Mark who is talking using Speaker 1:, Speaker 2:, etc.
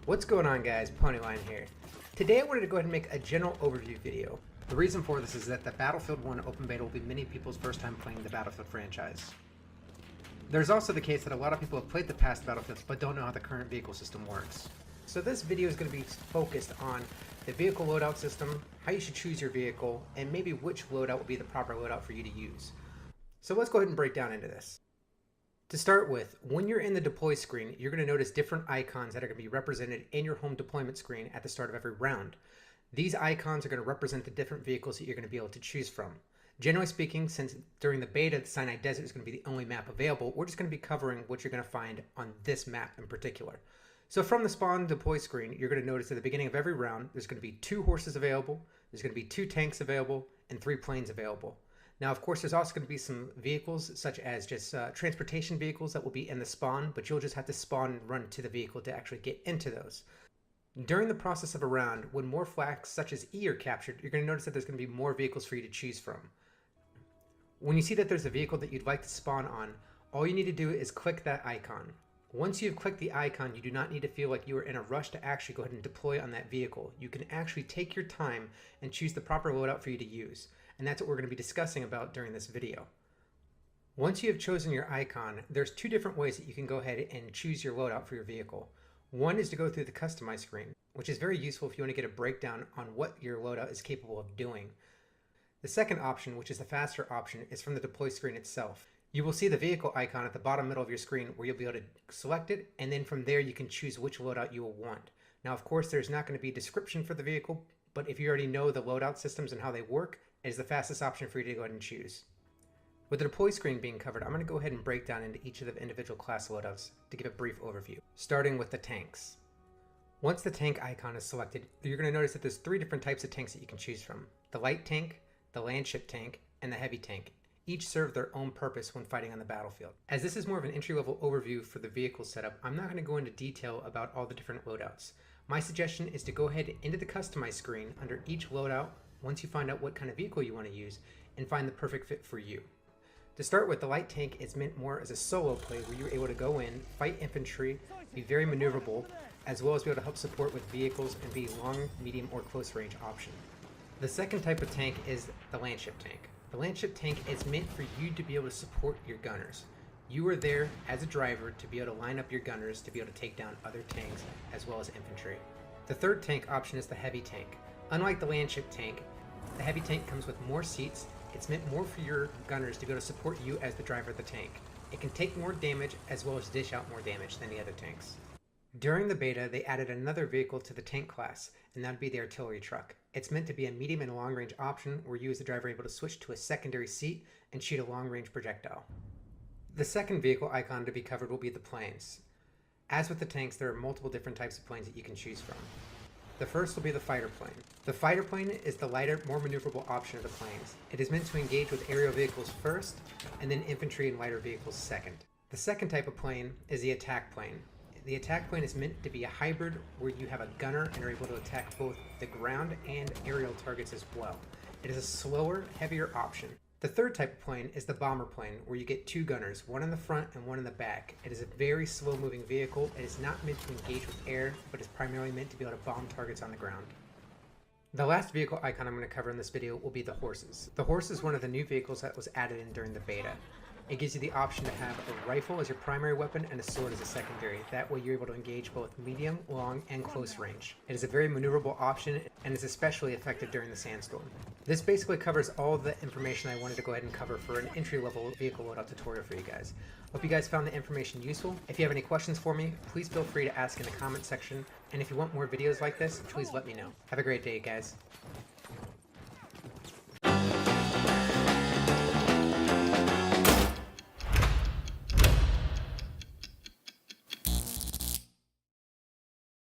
Speaker 1: What's going on, guys? Ponyline here. Today I wanted to go ahead and make a general overview video. The reason for this is that the Battlefield 1 open beta will be many people's first time playing the Battlefield franchise. There's also the case that a lot of people have played the past Battlefields but don't know how the current vehicle system works. So this video is going to be focused on the vehicle loadout system, how you should choose your vehicle, and maybe which loadout will be the proper loadout for you to use. So let's go ahead and break down into this. To start with, when you're in the deploy screen, you're going to notice different icons that are going to be represented in your home deployment screen at the start of every round. These icons are going to represent the different vehicles that you're going to be able to choose from. Generally speaking, since during the beta, the Sinai Desert is going to be the only map available, we're just going to be covering what you're going to find on this map in particular. So from the spawn deploy screen, you're going to notice at the beginning of every round, there's going to be 2 horses available, there's going to be 2 tanks available, and 3 planes available. Now, of course, there's also going to be some vehicles, such as just transportation vehicles that will be in the spawn, but you'll just have to spawn and run to the vehicle to actually get into those. During the process of a round, when more flags such as E are captured, you're going to notice that there's going to be more vehicles for you to choose from. When you see that there's a vehicle that you'd like to spawn on, all you need to do is click that icon. Once you've clicked the icon, you do not need to feel like you are in a rush to actually go ahead and deploy on that vehicle. You can actually take your time and choose the proper loadout for you to use. And that's what we're going to be discussing about during this video. Once you have chosen your icon, there's 2 different ways that you can go ahead and choose your loadout for your vehicle. One is to go through the customize screen, which is very useful if you want to get a breakdown on what your loadout is capable of doing. The second option, which is the faster option, is from the deploy screen itself. You will see the vehicle icon at the bottom middle of your screen where you'll be able to select it, and then from there you can choose which loadout you will want. Now, of course, there's not going to be a description for the vehicle, but if you already know the loadout systems and how they work, it is the fastest option for you to go ahead and choose. With the deploy screen being covered, I'm going to go ahead and break down into each of the individual class loadouts to give a brief overview, starting with the tanks. Once the tank icon is selected, you're going to notice that there's 3 different types of tanks that you can choose from. The light tank, the landship tank, and the heavy tank. Each serve their own purpose when fighting on the battlefield. As this is more of an entry-level overview for the vehicle setup, I'm not going to go into detail about all the different loadouts. My suggestion is to go ahead into the customize screen under each loadout once you find out what kind of vehicle you want to use and find the perfect fit for you. To start with, the light tank is meant more as a solo play where you're able to go in, fight infantry, be very maneuverable, as well as be able to help support with vehicles and be long, medium, or close range option. The second type of tank is the landship tank. The landship tank is meant for you to be able to support your gunners. You are there as a driver to be able to line up your gunners to be able to take down other tanks as well as infantry. The third tank option is the heavy tank. Unlike the landship tank, the heavy tank comes with more seats. It's meant more for your gunners to be able to support you as the driver of the tank. It can take more damage as well as dish out more damage than the other tanks. During the beta, they added another vehicle to the tank class, and that would be the artillery truck. It's meant to be a medium and long range option where you as the driver are able to switch to a secondary seat and shoot a long range projectile. The second vehicle icon to be covered will be the planes. As with the tanks, there are multiple different types of planes that you can choose from. The first will be the fighter plane. The fighter plane is the lighter, more maneuverable option of the planes. It is meant to engage with aerial vehicles first, and then infantry and lighter vehicles second. The second type of plane is the attack plane. The attack plane is meant to be a hybrid where you have a gunner and are able to attack both the ground and aerial targets as well. It is a slower, heavier option. The third type of plane is the bomber plane, where you get 2 gunners, one in the front and one in the back. It is a very slow-moving vehicle. It is not meant to engage with air, but is primarily meant to be able to bomb targets on the ground. The last vehicle icon I'm going to cover in this video will be the horses. The horse is one of the new vehicles that was added in during the beta. It gives you the option to have a rifle as your primary weapon and a sword as a secondary. That way you're able to engage both medium, long, and close range. It is a very maneuverable option and is especially effective during the sandstorm. This basically covers all the information I wanted to go ahead and cover for an entry-level vehicle loadout tutorial for you guys. Hope you guys found the information useful. If you have any questions for me, please feel free to ask in the comment section. And if you want more videos like this, please let me know. Have a great day, guys.